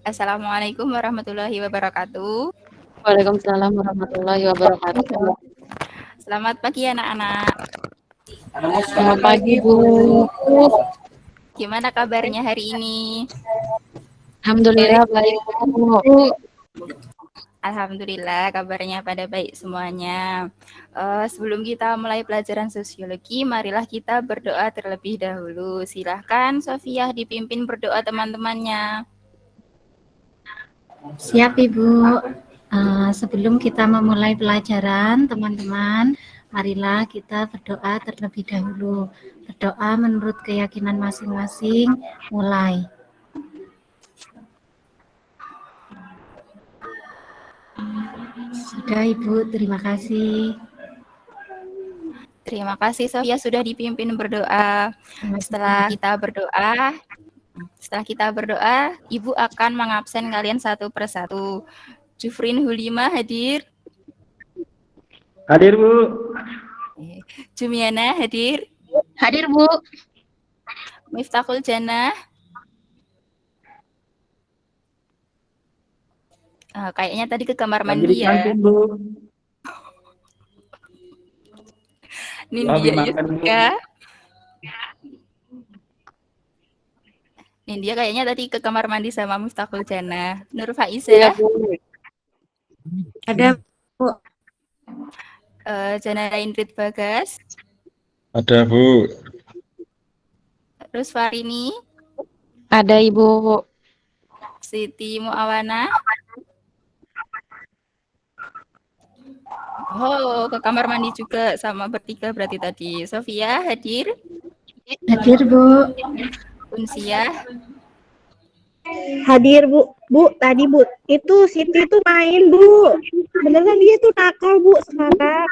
Assalamualaikum warahmatullahi wabarakatuh. Waalaikumsalam warahmatullahi wabarakatuh. Selamat pagi anak-anak. Selamat pagi, Bu. Gimana kabarnya hari ini? Alhamdulillah baik, Bu. Alhamdulillah kabarnya pada baik semuanya. Sebelum kita mulai pelajaran sosiologi, marilah kita berdoa terlebih dahulu. Silahkan Sofia dipimpin berdoa teman-temannya. Siap Ibu. Sebelum kita memulai pelajaran, teman-teman, marilah kita berdoa terlebih dahulu. Berdoa menurut keyakinan masing-masing, mulai. Sudah Ibu, terima kasih. Terima kasih Sofia sudah dipimpin berdoa. Setelah kita berdoa, Ibu akan mengabsen kalian satu persatu. Jufrin Hulima hadir. Hadir, Bu. Jumiana hadir. Hadir, Bu. Miftahul Jannah. Kayaknya tadi ke kamar mandi ya. Kantin, Bu. Nindya Yuska. Nindya kayaknya tadi ke kamar mandi sama Miftahul Jannah. Nur Faiza. Iya, Bu. Ada Bu. Jana Indrit Bagas. Ada, Bu. Terus Farini. Ada, Ibu. Siti Muawana. Oh, ke kamar mandi juga sama bertiga berarti tadi. Sofia hadir. Hadir Bu. Unsia. Hadir Bu. Bu, tadi Bu, itu Siti tuh main Bu. Beneran dia tuh nakal Bu sekarang.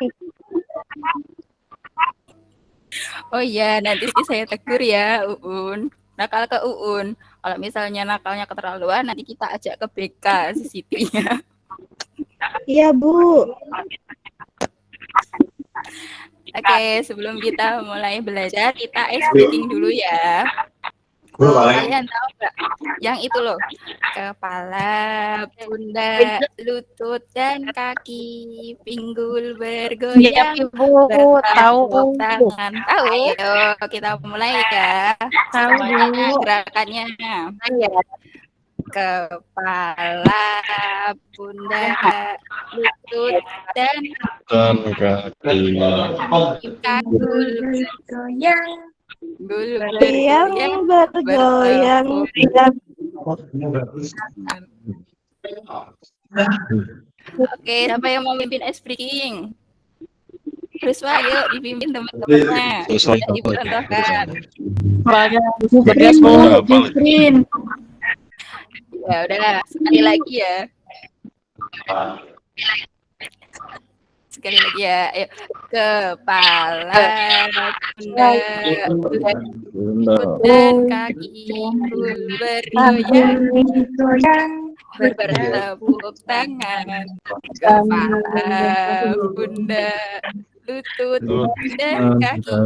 Oh iya, nanti saya tegur ya Uun. Nakal ke Uun. Kalau misalnya nakalnya keterlaluan, nanti kita ajak ke BK si Siti-nya. Iya Bu. Oke, sebelum kita mulai belajar, kita ice breaking dulu ya. Kalian tahu nggak? Yang itu loh, kepala, pundak, lutut, dan kaki, pinggul bergoyang, bertepuk tangan. Tahu? Ayo kita mulai ya. Semuanya gerakannya. Kepala, pundak, lutut, dan kaki. pinggul bergoyang. Yang bergoyang. Oke, siapa yang mau mimpin ice breaking? Riswa, yuk dipimpin teman-temannya. Sudah Ibu contohkan. Jufrin. Ya udah, sekali lagi ya. Sekali lagi ya. Ayo. Kepala, pundak, lutut, dan kaki, pinggul bergoyang, bertepuk tangan. Kepala, pundak, lutut, dan kaki,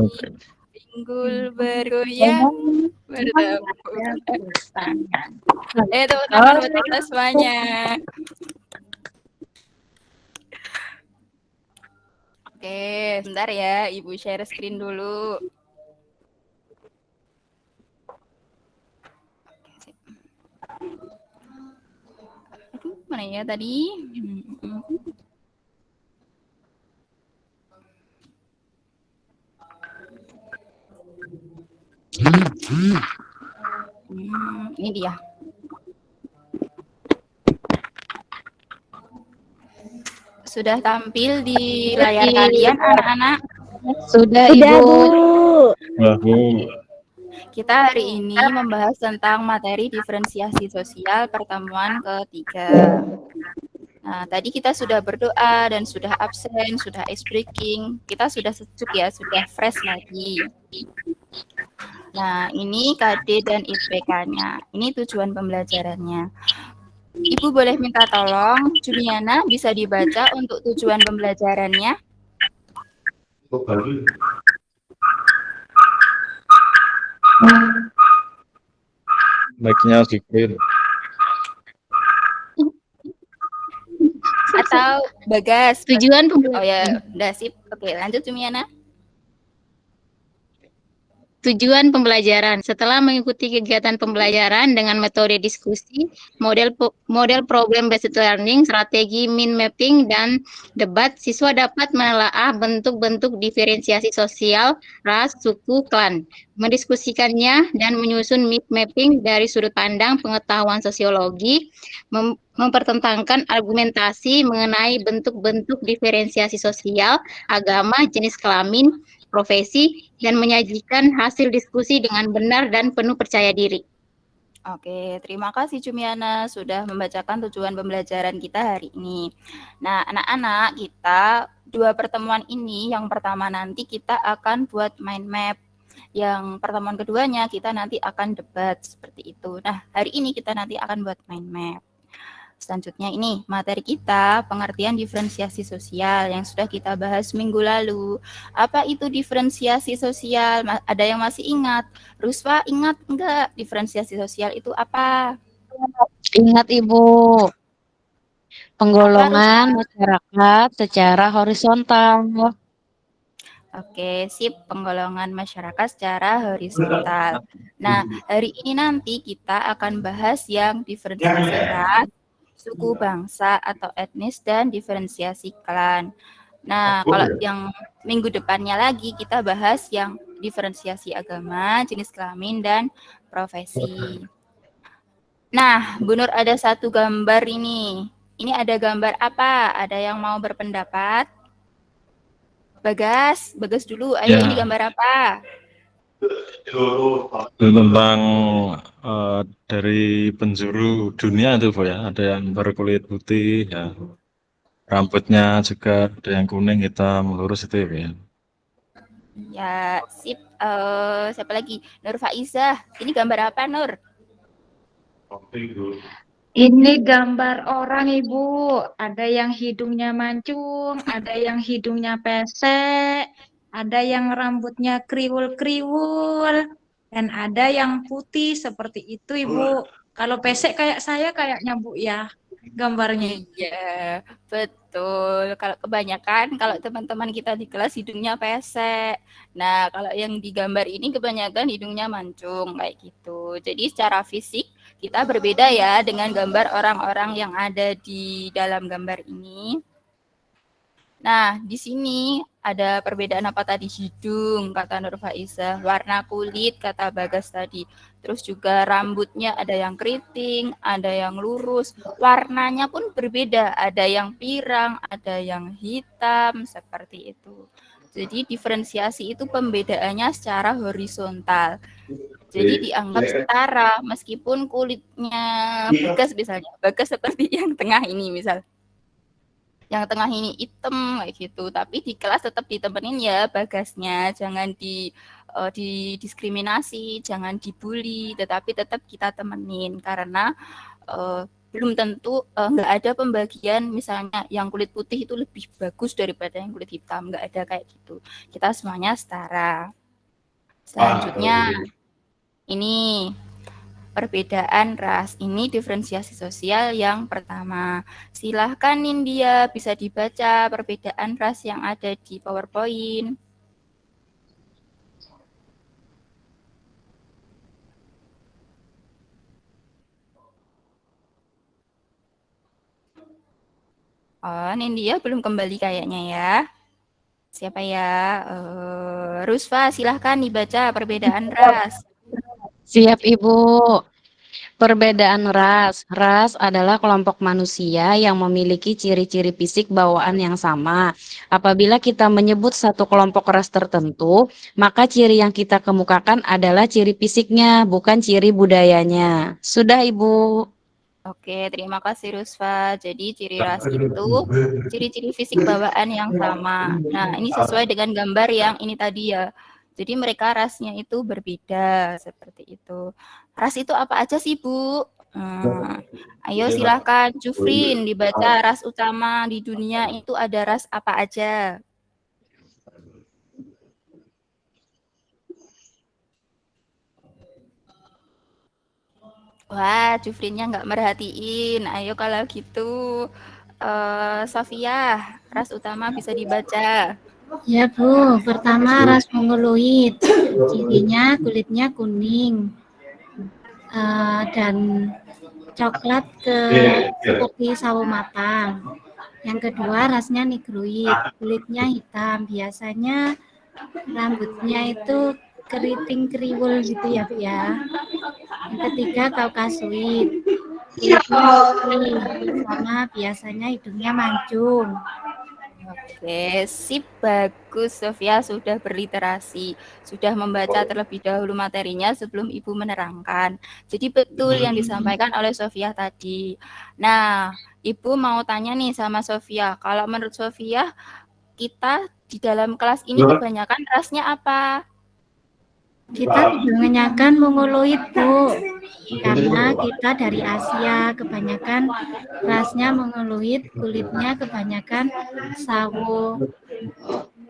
pinggul bergoyang, bertepuk tangan. Tepuk tangan buat kita semuanya. Oke, sebentar ya, Ibu share screen dulu. Aduh, mana ya tadi? Ini dia. Sudah tampil di layar kalian, anak-anak? Sudah, Udah Ibu. Bu. Kita hari ini membahas tentang materi diferensiasi sosial pertemuan ketiga. Nah, tadi kita sudah berdoa dan sudah absen, sudah ice breaking. Kita sudah sejuk ya, sudah fresh lagi. Nah, ini KD dan IPK-nya. Ini tujuan pembelajarannya. Ibu boleh minta tolong, Juliana bisa dibaca untuk tujuan pembelajarannya? Mic-nya sedikit. atau Bagas? Tujuan Oh pembelajaran. ya, udah sip. Oke, lanjut Jumiana. Tujuan pembelajaran. Setelah mengikuti kegiatan pembelajaran dengan metode diskusi, model problem based learning, strategi mind mapping, dan debat, siswa dapat menelaah bentuk-bentuk diferensiasi sosial, ras, suku, klan, mendiskusikannya dan menyusun mind mapping dari sudut pandang pengetahuan sosiologi, mempertentangkan argumentasi mengenai bentuk-bentuk diferensiasi sosial, agama, jenis kelamin, profesi, dan menyajikan hasil diskusi dengan benar dan penuh percaya diri. Oke, terima kasih Jumiana sudah membacakan tujuan pembelajaran kita hari ini. Nah, anak-anak, kita 2 pertemuan ini, yang pertama nanti kita akan buat mind map. Yang pertemuan keduanya kita nanti akan debat seperti itu. Nah, hari ini kita nanti akan buat mind map. Selanjutnya ini materi kita pengertian diferensiasi sosial yang sudah kita bahas minggu lalu. Apa itu diferensiasi sosial? Ada yang masih ingat? Ruswa ingat enggak diferensiasi sosial itu apa? Ingat Ibu, penggolongan masyarakat secara horizontal. Oke, sip, penggolongan masyarakat secara horizontal. Nah, hari ini nanti kita akan bahas yang diferensiasi ras, suku bangsa atau etnis, dan diferensiasi klan. Nah, kalau yang minggu depannya lagi kita bahas yang diferensiasi agama, jenis kelamin, dan profesi. Nah, Bu Nur ada satu gambar ini. Ini ada gambar apa? Ada yang mau berpendapat? Bagas dulu. Ayo, Ya. ini gambar apa? Itu tentang dari penjuru dunia itu, Bu ya. Ada yang berkulit putih, ya. Rambutnya juga ada yang kuning, hitam, lurus itu ya. Ya, sip. Siapa lagi? Nur Faizah. Ini gambar apa, Nur? Ini gambar orang, Ibu. Ada yang hidungnya mancung, ada yang hidungnya pesek, ada yang rambutnya kriwul-kriwul, dan ada yang putih seperti itu, Ibu. Kalau pesek kayak saya kayaknya, Bu, ya, gambarnya. Iya, betul. Kalau kebanyakan, kalau teman-teman kita di kelas hidungnya pesek. Nah, kalau yang di gambar ini kebanyakan hidungnya mancung, kayak gitu. Jadi secara fisik kita berbeda ya dengan gambar orang-orang yang ada di dalam gambar ini. Nah, di sini ada perbedaan apa tadi? Hidung, kata Nur Faizah. Warna kulit, kata Bagas tadi. Terus juga rambutnya ada yang keriting, ada yang lurus. Warnanya pun berbeda. Ada yang pirang, ada yang hitam, seperti itu. Jadi diferensiasi itu pembedaannya secara horizontal. Jadi dianggap setara meskipun kulitnya Bagas misalnya. Bagas seperti yang tengah ini misal. Yang tengah ini hitam kayak gitu, tapi di kelas tetap ditemenin ya Bagasnya, jangan didiskriminasi, jangan dibully, tetapi tetap kita temenin karena belum tentu nggak ada pembagian misalnya yang kulit putih itu lebih bagus daripada yang kulit hitam, nggak ada kayak gitu. Kita semuanya setara. Selanjutnya ini perbedaan ras. Ini diferensiasi sosial yang pertama. Silahkan Nindya, bisa dibaca perbedaan ras yang ada di PowerPoint. Oh, Nindya belum kembali kayaknya ya. Siapa ya? Rusfa, silahkan dibaca perbedaan ras. Siap Ibu. Perbedaan ras. Ras adalah kelompok manusia yang memiliki ciri-ciri fisik bawaan yang sama. Apabila kita menyebut satu kelompok ras tertentu, maka ciri yang kita kemukakan adalah ciri fisiknya, bukan ciri budayanya. Sudah Ibu. Oke, terima kasih Rusfa. Jadi ciri ras itu ciri-ciri fisik bawaan yang sama. Nah, ini sesuai dengan gambar yang ini tadi ya. Jadi mereka rasnya itu berbeda seperti itu. Ras itu apa aja sih, Bu? Ayo silahkan Jufrin dibaca ras utama di dunia itu ada ras apa aja? Wah, Jufrinnya nggak merhatiin. Ayo kalau gitu Sofia, ras utama bisa dibaca. Ya Bu, pertama ras mongoloid, cirinya kulitnya kuning dan coklat seperti sawo matang. Yang kedua rasnya nigroid, kulitnya hitam, biasanya rambutnya itu keriting kriwul gitu ya Bu ya. Yang ketiga kaukasuid, kulitnya putih, sama biasanya hidungnya mancung. Oke, sip, bagus Sofia sudah berliterasi, sudah membaca terlebih dahulu materinya sebelum Ibu menerangkan. Jadi betul yang disampaikan oleh Sofia tadi. Nah, Ibu mau tanya nih sama Sofia, kalau menurut Sofia, kita di dalam kelas ini kebanyakan rasnya apa? Kita kebanyakan mongoloid Bu, karena kita dari Asia, kebanyakan rasnya mongoloid, kulitnya kebanyakan sawo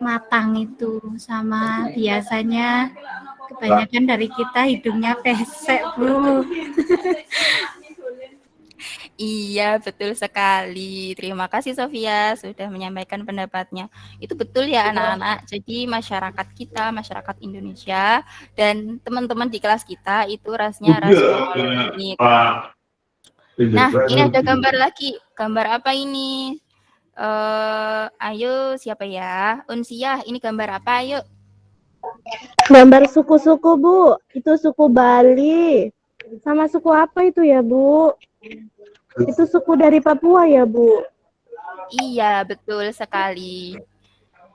matang itu, sama biasanya kebanyakan dari kita hidungnya pesek Bu. Iya, betul sekali. Terima kasih Sofia sudah menyampaikan pendapatnya. Itu betul ya anak-anak. Jadi masyarakat kita, masyarakat Indonesia, dan teman-teman di kelas kita itu rasnya ras mongoloid. Nah, ini ada gambar lagi. Gambar apa ini? Ayo siapa ya? Unsiah, ini gambar apa? Ayo. Gambar suku-suku, Bu. Itu suku Bali. Sama suku apa itu ya, Bu? Itu suku dari Papua ya, Bu? Iya, betul sekali.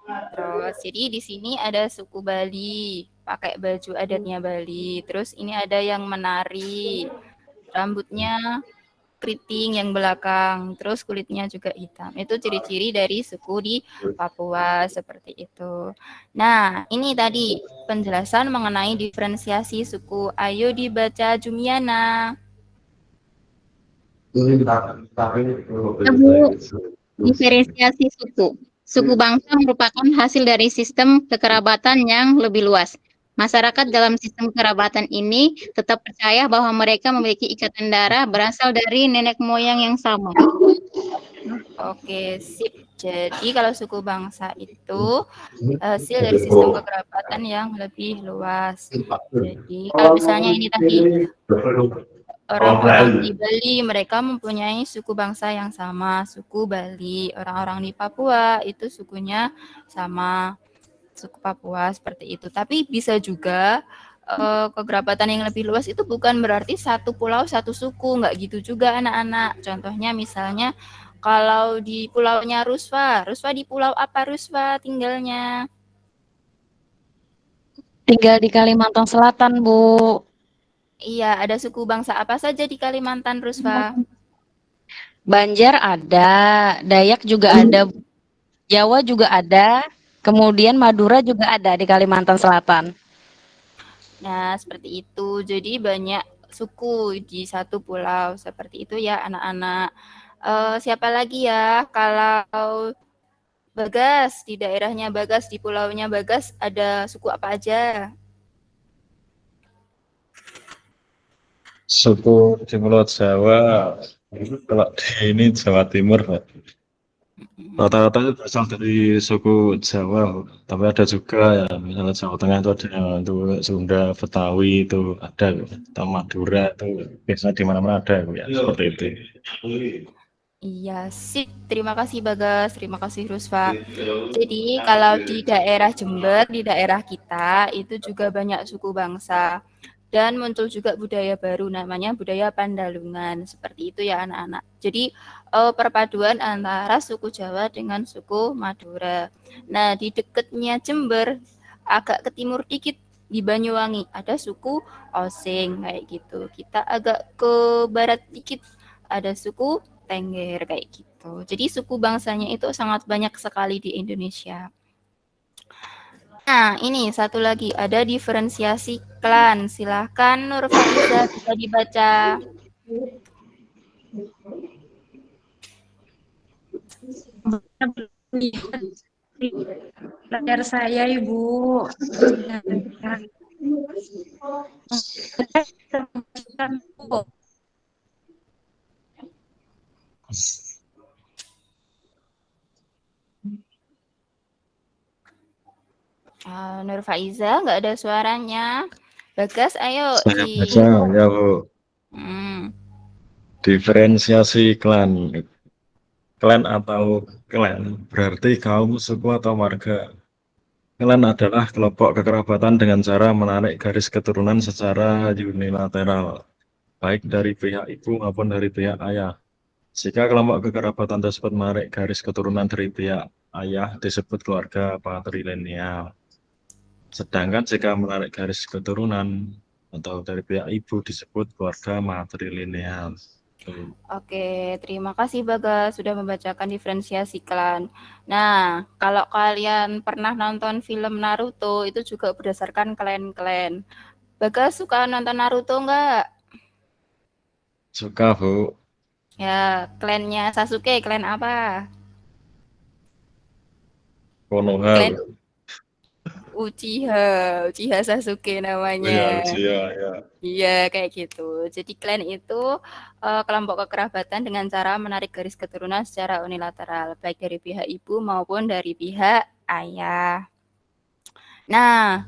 Terus, jadi di sini ada suku Bali, pakai baju adatnya Bali. Terus ini ada yang menari, rambutnya keriting yang belakang, terus kulitnya juga hitam. Itu ciri-ciri dari suku di Papua seperti itu. Nah, ini tadi penjelasan mengenai diferensiasi suku. Ayo dibaca Jumiana. Ya Bu, diferensiasi suku. Suku bangsa merupakan hasil dari sistem kekerabatan yang lebih luas. Masyarakat dalam sistem kerabatan ini tetap percaya bahwa mereka memiliki ikatan darah berasal dari nenek moyang yang sama. Oke, sip. Jadi kalau suku bangsa itu hasil dari sistem kekerabatan yang lebih luas. Jadi kalau misalnya ini tadi orang-orang di Bali mereka mempunyai suku bangsa yang sama, suku Bali. Orang-orang di Papua itu sukunya sama, suku Papua seperti itu. Tapi bisa juga kekerabatan yang lebih luas itu bukan berarti satu pulau satu suku, nggak gitu juga anak-anak. Contohnya misalnya kalau di pulaunya Ruswa, Ruswa di pulau apa Ruswa tinggalnya? Tinggal di Kalimantan Selatan, Bu. Iya, ada suku bangsa apa saja di Kalimantan Ruswa? Banjar ada, Dayak juga ada, Jawa juga ada, kemudian Madura juga ada di Kalimantan Selatan. Nah, seperti itu. Jadi banyak suku di satu pulau seperti itu ya anak-anak. Siapa lagi ya? Kalau Bagas di daerahnya Bagas, di pulaunya Bagas ada suku apa aja? Suku di Pulau Jawa, kalau di ini Jawa Timur, Pak. Rata-rata itu berasal dari suku Jawa, tapi ada juga ya, misalnya Jawa Tengah itu ada yang itu Sunda, Betawi itu ada, atau Madura itu biasanya di mana-mana ada ya, seperti itu. Iya, sip. Terima kasih Bagas, terima kasih Rusfa. Jadi kalau di daerah Jember, di daerah kita itu juga banyak suku bangsa. Dan muncul juga budaya baru namanya budaya Pandalungan. Seperti itu ya anak-anak. Jadi perpaduan antara suku Jawa dengan suku Madura. Nah, di dekatnya Jember, agak ke timur dikit di Banyuwangi ada suku Osing kayak gitu. Kita agak ke barat dikit ada suku Tengger kayak gitu. Jadi suku bangsanya itu sangat banyak sekali di Indonesia. Nah, ini satu lagi ada diferensiasi klan. Silahkan Nur Faiza bisa dibaca. Layar saya, Ibu. Nur Faiza nggak ada suaranya. Bagas, ayo Saya baca ya Bu. Hmm. Diferensiasi klan. Klan atau klan berarti kaum, suku, atau marga. Klan adalah kelompok kekerabatan dengan cara menarik garis keturunan secara unilateral, baik dari pihak ibu maupun dari pihak ayah. Jika kelompok kekerabatan tersebut menarik garis keturunan dari pihak ayah, disebut keluarga patrilineal. Sedangkan jika menarik garis keturunan atau dari pihak ibu, disebut keluarga matrilineal. Oke, terima kasih Bagas sudah membacakan diferensiasi klan. Nah, kalau kalian pernah nonton film Naruto, itu juga berdasarkan klan-klan. Bagas suka nonton Naruto nggak? Suka Bu. Ya, klannya Sasuke, klan apa? Konoha Klan Bu. Uchiha Sasuke Oh namanya. ya, Uchiha ya. Iya, kayak gitu. Jadi klan itu kelompok kekerabatan dengan cara menarik garis keturunan secara unilateral, baik dari pihak ibu maupun dari pihak ayah. Nah,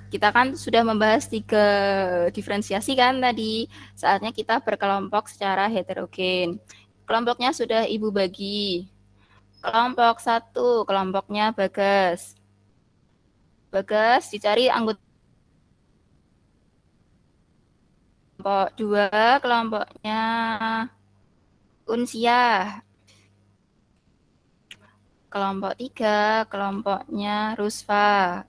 kita kan sudah membahas 3 diferensiasi kan tadi. Saatnya kita berkelompok secara heterogen. Kelompoknya sudah Ibu bagi. Kelompok 1, kelompoknya Bagas. Bagas dicari anggota kelompok 2, kelompoknya Unsiah. Kelompok 3, kelompoknya Rusfa.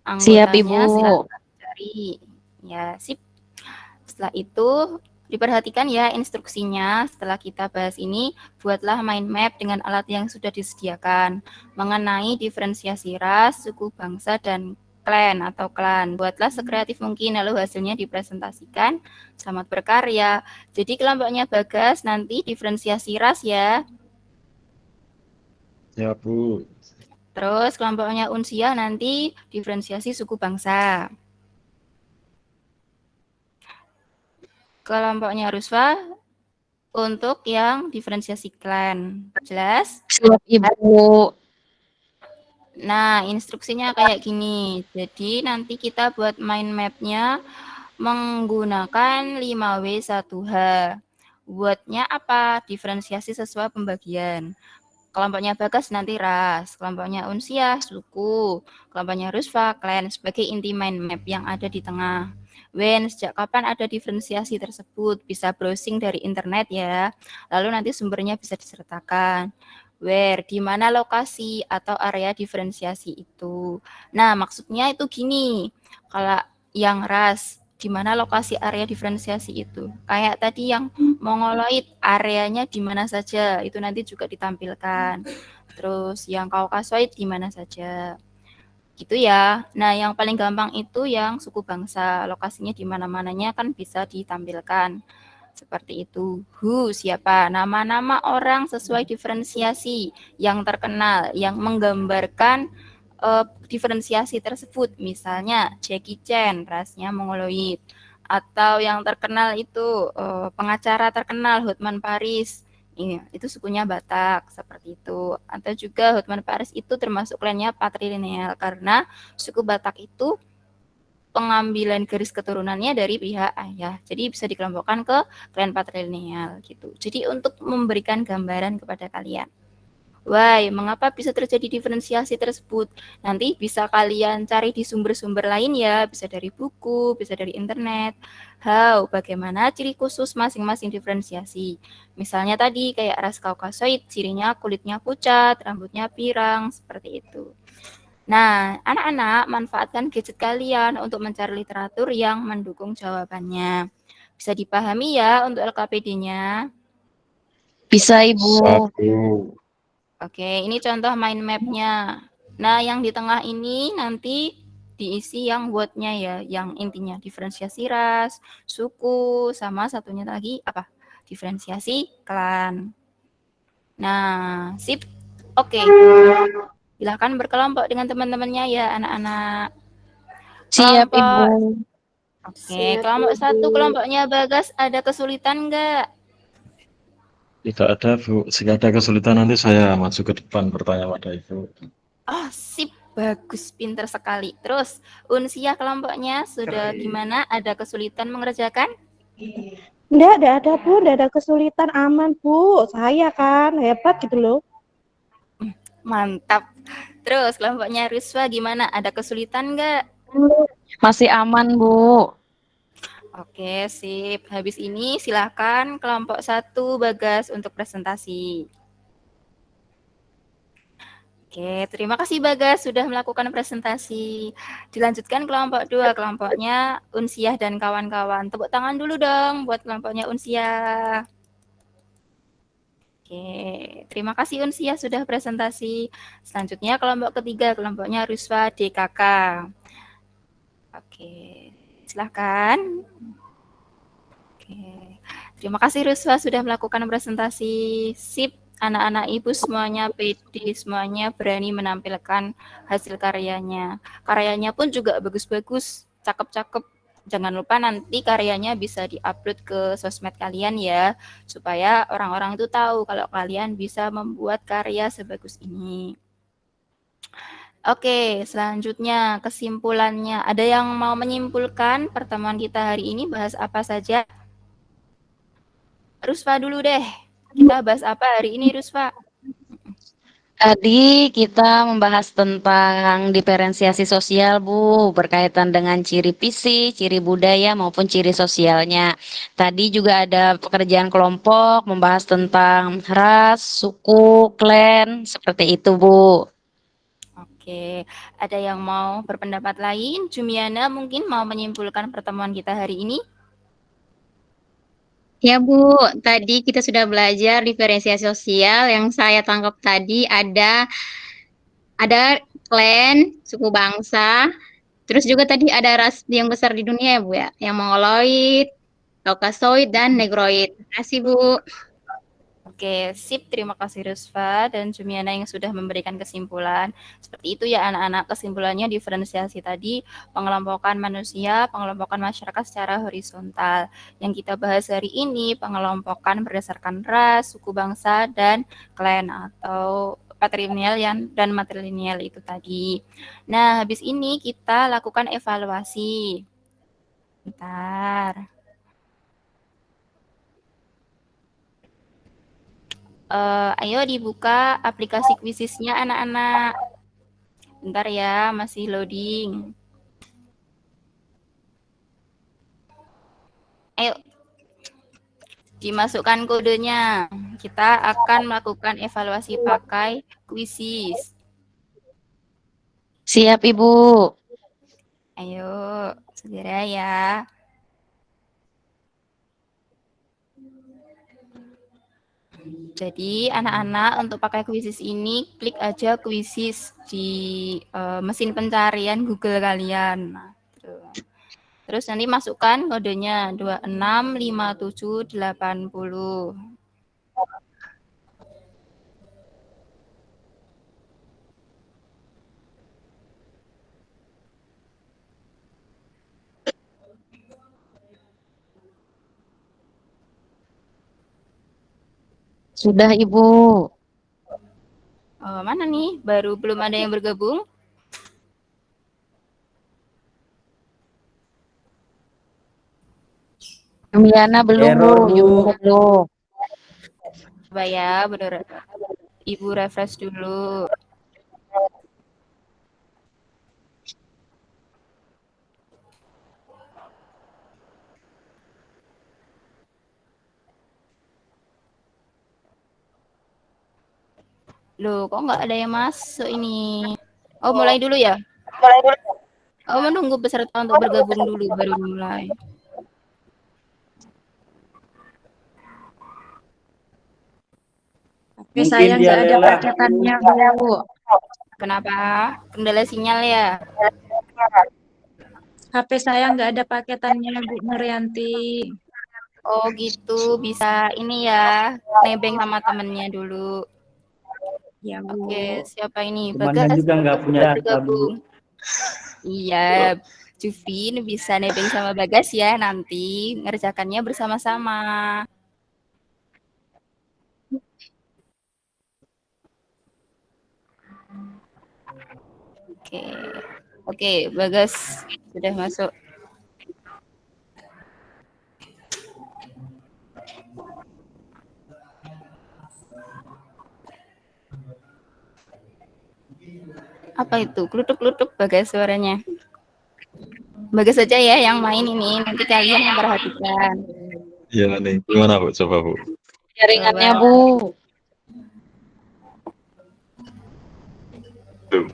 Siap, Anggotanya Ibu. silakan cari. Ya, sip. Setelah itu diperhatikan ya instruksinya. Setelah kita bahas ini, buatlah mind map dengan alat yang sudah disediakan mengenai diferensiasi ras, suku, bangsa, dan klan atau klan. Buatlah sekreatif mungkin, lalu hasilnya dipresentasikan. Selamat berkarya. Jadi kelompoknya Bagas nanti diferensiasi ras ya. Ya Bu. Terus kelompoknya Unsiah nanti diferensiasi suku bangsa. Kelompoknya Ruswa untuk yang diferensiasi klan. Jelas? Siap, Ibu. Nah, instruksinya kayak gini. Jadi nanti kita buat mind map-nya menggunakan 5W1H. Buatnya apa? Diferensiasi sesuai pembagian. Kelompoknya Bagas nanti ras, kelompoknya Unsiah suku, kelompoknya Rusfa klan sebagai inti mind map yang ada di tengah. When, sejak kapan ada diferensiasi tersebut? Bisa browsing dari internet ya. Lalu nanti sumbernya bisa disertakan. Where, di mana lokasi atau area diferensiasi itu. Nah, maksudnya itu gini. Kalau yang ras, di mana lokasi area diferensiasi itu. Kayak tadi yang Mongoloid, areanya di mana saja, itu nanti juga ditampilkan. Terus yang Kaukasoid di mana saja. Gitu ya. Nah, yang paling gampang itu yang suku bangsa, lokasinya di mana-mananya kan bisa ditampilkan. Seperti itu. Siapa? Nama-nama orang sesuai diferensiasi yang terkenal, yang menggambarkan diferensiasi tersebut. Misalnya Jackie Chan, rasnya Mongoloid. Atau yang terkenal itu pengacara terkenal Hotman Paris. Iya, itu sukunya Batak, seperti itu. Atau juga Hotman Paris itu termasuk klannya patrilineal karena suku Batak itu pengambilan garis keturunannya dari pihak ayah. Jadi bisa dikelompokkan ke klan patrilineal gitu. Jadi untuk memberikan gambaran kepada kalian. Why, mengapa bisa terjadi diferensiasi tersebut? Nanti bisa kalian cari di sumber-sumber lain ya, bisa dari buku, bisa dari internet. How, bagaimana ciri khusus masing-masing diferensiasi? Misalnya tadi kayak ras Kaukasoid, cirinya kulitnya pucat, rambutnya pirang, seperti itu. Nah, anak-anak manfaatkan gadget kalian untuk mencari literatur yang mendukung jawabannya. Bisa dipahami ya untuk LKPD-nya? Bisa, Ibu. Satu. Oke, ini contoh mind map-nya. Nah, yang di tengah ini nanti diisi yang word-nya ya, yang intinya diferensiasi ras, suku, sama satunya lagi apa? Diferensiasi klan. Nah, sip. Oke. Silahkan berkelompok dengan teman-temannya ya, anak-anak. Siap, Kelompok. Ibu. Oke, kelompok 1, kelompoknya Bagas ada kesulitan nggak? Tidak ada Bu. Jika ada kesulitan nanti saya maju ke depan bertanya pada Ibu. Oh, sip. Bagus, pinter sekali. Terus, Unsiah kelompoknya sudah gimana? Ada kesulitan mengerjakan? Enggak ada Bu, enggak ada kesulitan, aman Bu. Saya kan hebat gitu loh. Mantap. Terus, kelompoknya Ruswa gimana? Ada kesulitan nggak? Masih aman, Bu. Oke, sip. Habis ini silakan kelompok 1 Bagas untuk presentasi. Oke, terima kasih Bagas sudah melakukan presentasi. Dilanjutkan kelompok 2, kelompoknya Unsiah dan kawan-kawan. Tepuk tangan dulu dong buat kelompoknya Unsiah. Oke, terima kasih Unsiah sudah presentasi. Selanjutnya kelompok ketiga, kelompoknya Ruswa DKK. Oke, silahkan. Oke, terima kasih Ruswa sudah melakukan presentasi. Sip, anak-anak ibu semuanya pede, semuanya berani menampilkan hasil karyanya. Karyanya pun juga bagus-bagus, cakep-cakep. Jangan lupa nanti karyanya bisa diupload ke sosmed kalian ya, supaya orang-orang itu tahu kalau kalian bisa membuat karya sebagus ini. Oke, selanjutnya kesimpulannya. Ada yang mau menyimpulkan pertemuan kita hari ini bahas apa saja? Rusfa dulu deh. Kita bahas apa hari ini, Rusfa? Tadi kita membahas tentang diferensiasi sosial, Bu, berkaitan dengan ciri fisik, ciri budaya, maupun ciri sosialnya. Tadi juga ada pekerjaan kelompok, membahas tentang ras, suku, klan, seperti itu, Bu. Oke, ada yang mau berpendapat lain? Jumiana mungkin mau menyimpulkan pertemuan kita hari ini? Ya Bu, tadi kita sudah belajar diferensiasi sosial. Yang saya tangkap tadi ada klan, suku bangsa, terus juga tadi ada ras yang besar di dunia ya Bu ya, yang Mongoloid, Kaukasoid, dan Negroid. Terima kasih Bu. Oke, sip. Terima kasih Rusfa dan Jumiana yang sudah memberikan kesimpulan. Seperti itu ya anak-anak, kesimpulannya diferensiasi tadi, pengelompokan manusia, pengelompokan masyarakat secara horizontal. Yang kita bahas hari ini, pengelompokan berdasarkan ras, suku bangsa, dan klan atau patrilineal dan matrilineal itu tadi. Nah, habis ini kita lakukan evaluasi. Bentar. Ayo dibuka aplikasi Quizizz-nya anak-anak. Bentar ya, masih loading. Ayo, dimasukkan kodenya. Kita akan melakukan evaluasi pakai Quizizz. Siap, Ibu. Ayo, segera ya. Jadi anak-anak untuk pakai Quizizz ini klik aja Quizizz di mesin pencarian Google kalian. Nah, terus nanti masukkan kodenya 265780. Sudah, Ibu. Mana nih? Baru belum ada yang bergabung? Jumiana belum, Bu. Jumiana belum. Coba ya, bener. Ibu refresh dulu. Loh, kok nggak ada yang masuk ini? Oh, mulai dulu ya? Oh, menunggu peserta untuk bergabung dulu, baru mulai. Tapi saya nggak ada paketannya, Bu. Kenapa? Kendala sinyal ya? HP saya nggak ada paketannya, Bu Nuryanti. Oh gitu, bisa ini ya, nebeng sama temennya dulu. Ya, Bu. Oke, siapa ini? Temannya Bagas juga nggak punya data, Bu. bergabung. Iya, Juvin bisa nebeng sama Bagas ya, nanti ngerjakannya bersama-sama. Oke. Oke, Bagas sudah masuk. Apa itu? Klutuk-klutuk Bagas suaranya. Bagas saja ya yang main ini, nanti kalian yang perhatikan. Iya nih, gimana Bu? Coba Bu. Jaringannya, Coba. Bu. Tuh.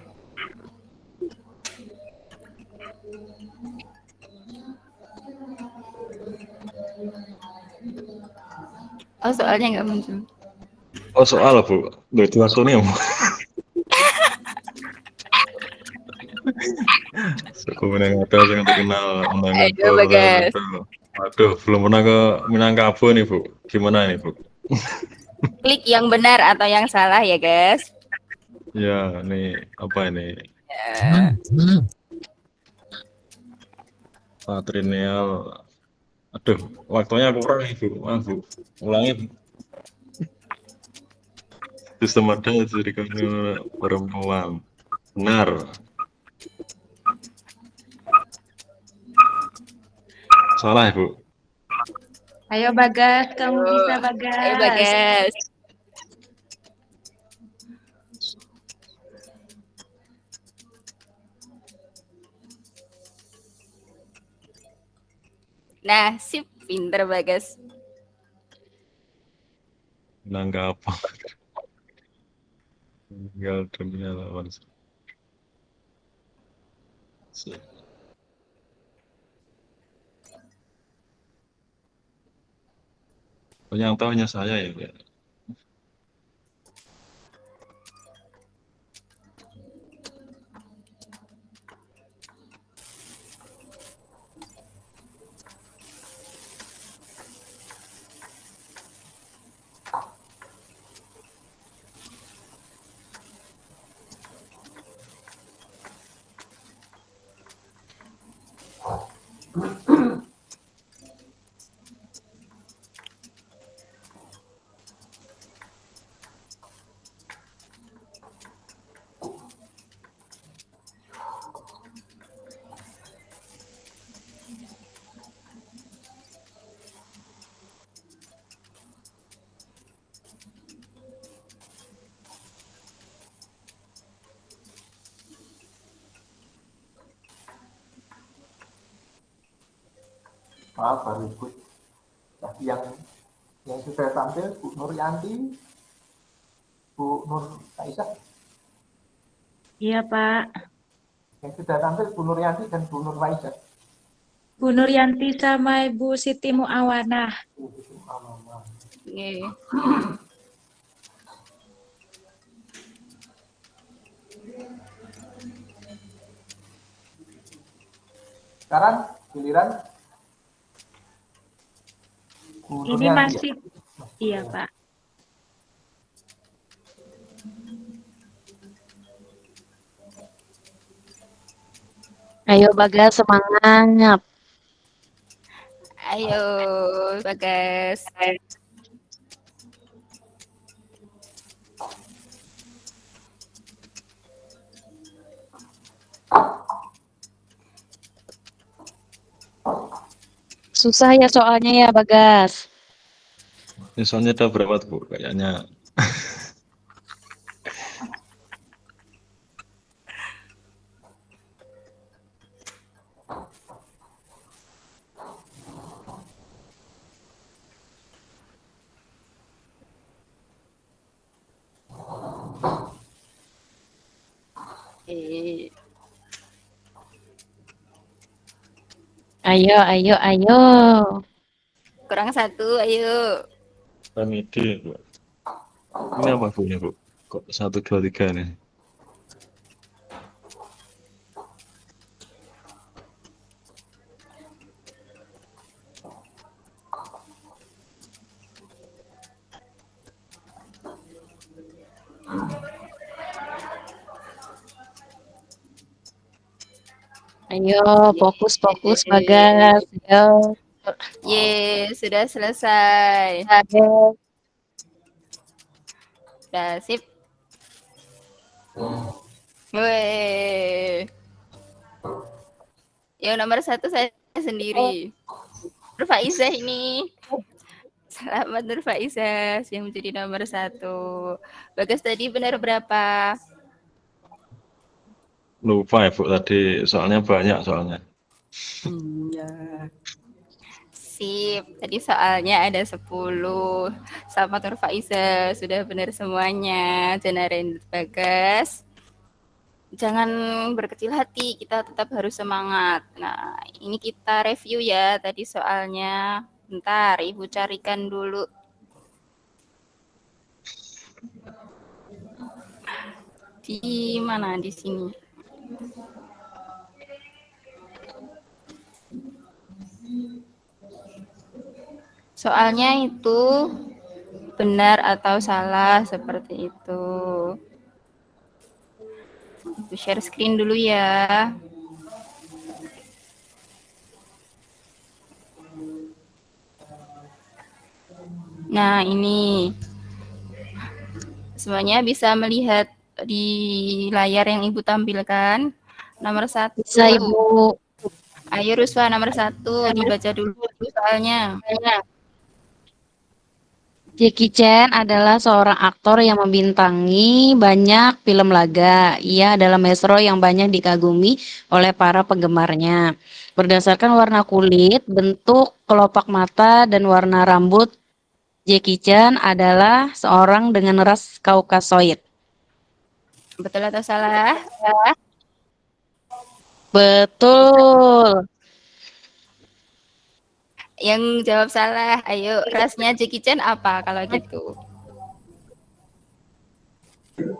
Oh, soalnya nggak muncul. Oh soal Bu, loh itu aku nih Bu. Suku Minangkabau yang terkenal Ayo, Minangkabau. Bagas. Waduh, belum pernah ke Minangkabau nih Bu. Gimana ini Bu? Klik yang benar atau yang salah ya, guys. Ya, ini apa ini? Ya. Patrinial. Aduh, waktunya kurang nih Bu. Bu. Ulangi Bu. Sistem ada jadi perempuan. Benar. Salah ya Bu? Ayo Bagas, kamu Ayo. bisa Ayo, Bagas. Bagas. Nah, sip, pinter Bagas. Minangkabau. Tinggal dunia lawan. Yang tahu hanya saya ya, Bu. Maaf baru ikut. Tadi yang sudah tampil Bu Nuryanti, Bu Nur Kaisa. Iya Pak. Yang sudah tampil Bu Nuryanti dan Bu Nur Kaisa. Bu Nuryanti sama Ibu Siti Muawanah. Oke. Sekarang giliran Bu Ini Nuryanti. masih, iya Pak. Ayo Bagas, semangat. Ayo, Bagas. Susah ya soalnya ya Bagas. Ini soalnya ada berapa tuh Bu? Kayaknya Eh, Ayo, ayo, ayo. kurang satu, ayo. remedi Bu. Ini apa Bu nya Bu? Kok 1, 2, 3 nih? Ayo, fokus, fokus Bagas. Ayo. Ye, sudah selesai. Ayo. Udah, sip. Weh. Yang nomor 1 saya sendiri. Nur Faizah ini. Selamat Nur Faizah yang menjadi nomor 1. Bagas tadi benar berapa? Lupa ya Bu tadi, soalnya banyak soalnya. Iya. Sip, tadi soalnya ada 10. Selamat Nur Faizah, sudah benar semuanya. Janarin Bagas. Jangan berkecil hati, kita tetap harus semangat. Nah, ini kita review ya tadi soalnya. Bentar, Ibu carikan dulu. Di mana? Di sini. Soalnya itu benar atau salah seperti itu. Ibu share screen dulu ya. Nah, ini. Semuanya bisa melihat di layar yang Ibu tampilkan. Nomor 1. Bisa Ibu. Ayo Ruswa, nomor 1. Dibaca dulu soalnya. Jackie Chan adalah seorang aktor yang membintangi banyak film laga. Ia adalah maestro yang banyak dikagumi oleh para penggemarnya. Berdasarkan warna kulit, bentuk kelopak mata, dan warna rambut, Jackie Chan adalah seorang dengan ras Kaukasoid. Betul atau salah? Betul. Yang jawab salah, ayo rasnya Jackie Chan apa kalau gitu?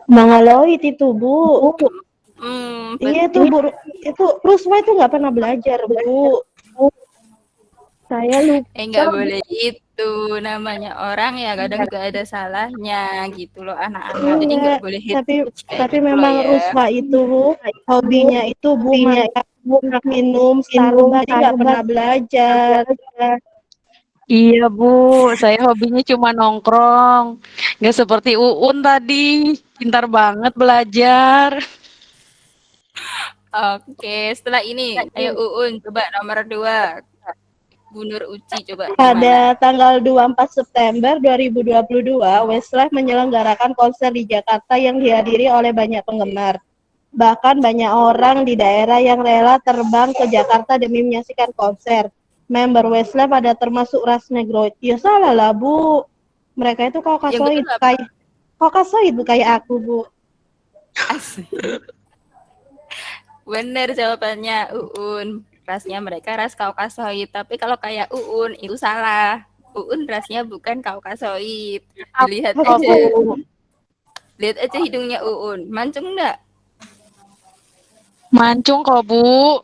Mongoloid itu, Bu. Iya Betul. itu Ruswa itu nggak pernah belajar, Bu. Saya lupa. Nggak boleh itu, namanya orang ya kadang juga ada salahnya gitu loh anak-anak. Jadi nggak boleh hate speech kayak Tapi gitu loh memang ya. Ruswa itu, Bu, hobinya itu Bu makan, minum, Starbucks, jadi nggak pernah belajar. Iya Bu, saya hobinya cuma nongkrong. Nggak seperti Uun tadi, pintar banget belajar. Oke, setelah ini, ayo Uun coba nomor 2. Bu Nur Uci coba gimana? Pada tanggal 24 September 2022, Westlife menyelenggarakan konser di Jakarta yang dihadiri oleh banyak penggemar. Bahkan banyak orang di daerah yang rela terbang ke Jakarta demi menyaksikan konser. Member Westlife ada termasuk ras Negroid. Ya salah lah, Bu. Mereka itu Kaukasoid, kayak Kaukasoid kayak aku, Bu. Asik. Benar jawabannya Uun. Rasnya mereka ras Kaukasoid, tapi kalau kayak Uun itu salah. Uun rasnya bukan Kaukasoid. Dilihat aja. Lihat aja hidungnya Uun. Mancung enggak? Mancung kok Bu.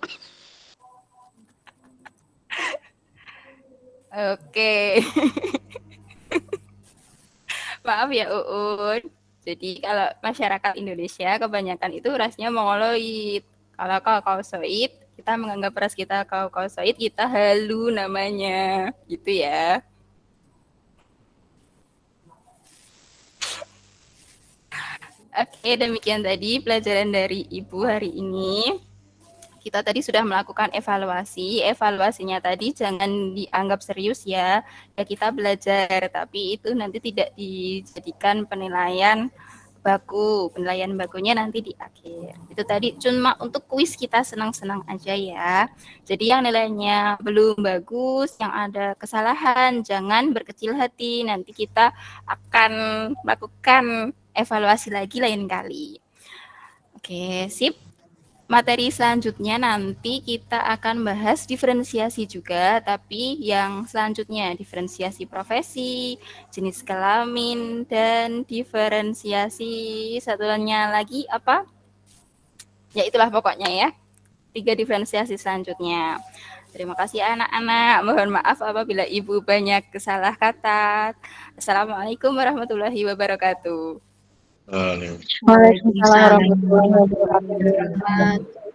Oke. Maaf ya Uun. Jadi kalau masyarakat Indonesia kebanyakan itu rasnya Mongoloid. Kalau Kaukasoid, kita menganggap ras kita Kaukasoid, kita halu namanya. Gitu ya. Oke, demikian tadi pelajaran dari Ibu hari ini. Kita tadi sudah melakukan evaluasi. Evaluasinya tadi jangan dianggap serius ya. Ya kita belajar, tapi itu nanti tidak dijadikan penilaian baku. Penilaian bakunya nanti di akhir. Itu tadi cuma untuk kuis kita senang-senang aja ya. Jadi yang nilainya belum bagus, yang ada kesalahan, jangan berkecil hati. Nanti kita akan melakukan evaluasi lagi lain kali. Oke, sip. Materi selanjutnya nanti kita akan bahas diferensiasi juga, tapi yang selanjutnya diferensiasi profesi, jenis kelamin, dan diferensiasi satuannya lagi apa? Ya itulah pokoknya ya, 3 diferensiasi selanjutnya. Terima kasih anak-anak, mohon maaf apabila Ibu banyak kesalah kata. Assalamualaikum warahmatullahi wabarakatuh. Waalaikumsalam warahmatullahi wabarakatuh.